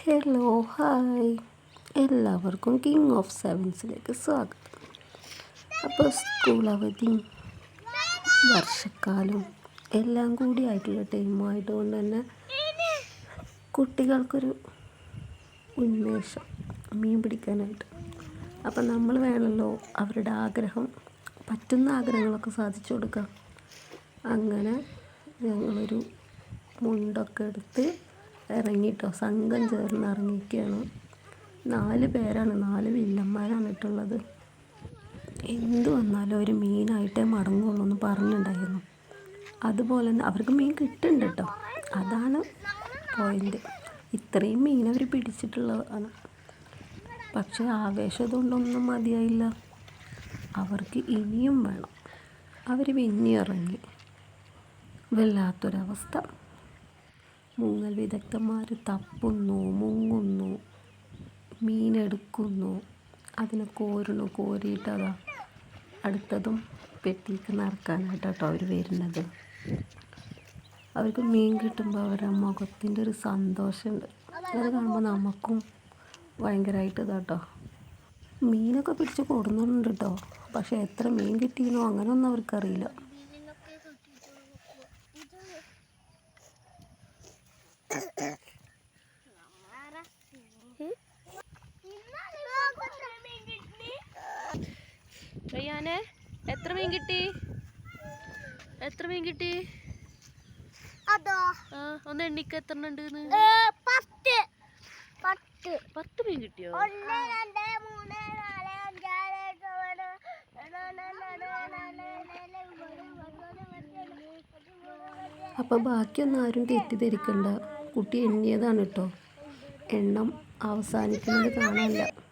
Hello hi എല്ലാവർക്കും king of സെവൻസിലേക്ക് സ്വാഗതം. അപ്പോൾ സ്കൂൾ അവധിയും വർഷക്കാലവും എല്ലാം കൂടി ആയിട്ടുള്ള ടൈമായതുകൊണ്ട് തന്നെ കുട്ടികൾക്കൊരു ഉന്മേഷം മീൻ പിടിക്കാനായിട്ട്. അപ്പം നമ്മൾ വേണമല്ലോ അവരുടെ ആഗ്രഹം, പറ്റുന്ന ആഗ്രഹങ്ങളൊക്കെ സാധിച്ചു കൊടുക്കാം. അങ്ങനെ ഞങ്ങളൊരു മുണ്ടൊക്കെ എടുത്ത് ഇറങ്ങിയിട്ടോ, സംഘം ചേർന്ന് ഇറങ്ങിയിരിക്കുകയാണ്. 4 പേരാണ്, 4 വില്ലന്മാരാണ് ഇട്ടുള്ളത്. എന്ത് വന്നാലും അവർ മീനായിട്ടേ മടങ്ങുള്ളൂ എന്ന് പറഞ്ഞിട്ടുണ്ടായിരുന്നു. അതുപോലെ തന്നെ അവർക്ക് മീൻ കിട്ടുന്നുണ്ട് കേട്ടോ, അതാണ് പോയിൻ്റ്. ഇത്രയും മീൻ അവർ പിടിച്ചിട്ടുള്ളതാണ്. പക്ഷേ ആവേശം കൊണ്ടൊന്നും മതിയായില്ല, അവർക്ക് ഇനിയും വേണം. അവർ പിന്നെ ഇറങ്ങി. വല്ലാത്തൊരവസ്ഥ. മുങ്ങൽ വിദഗ്ധന്മാർ തപ്പുന്നു, മുങ്ങുന്നു, മീനെടുക്കുന്നു, അതിനെ കോരുന്നു. കോരിയിട്ടതാ അടുത്തതും പെട്ടിക്ക് നിറക്കാനായിട്ടോ അവർ വരുന്നത്. അവർക്ക് മീൻ കിട്ടുമ്പോൾ അവരുടെ മുഖത്തിൻ്റെ ഒരു സന്തോഷമുണ്ട്. അത് കാണുമ്പോൾ നമുക്കും ഭയങ്കരമായിട്ട് ഇതാട്ടോ. മീനൊക്കെ പിടിച്ച് കൊടുക്കുന്നുണ്ട് കേട്ടോ, പക്ഷേ എത്ര മീൻ കിട്ടിയെന്നോ അങ്ങനെയൊന്നും അവർക്കറിയില്ല. റയ്യാനെ, എത്ര മീൻ കിട്ടി? എത്ര മീൻ കിട്ടി? ഒന്ന് എണ്ണിക്ക്, എത്ര ഉണ്ട്? 10 മീൻ കിട്ടിയോ? അപ്പോൾ ബാക്കിയൊന്നും ആരും തെറ്റിദ്ധരിക്കണ്ട, കുട്ടി എണ്ണിയതാണ് കേട്ടോ. എണ്ണം അവസാനിക്കുന്നത് കാണാനില്ല.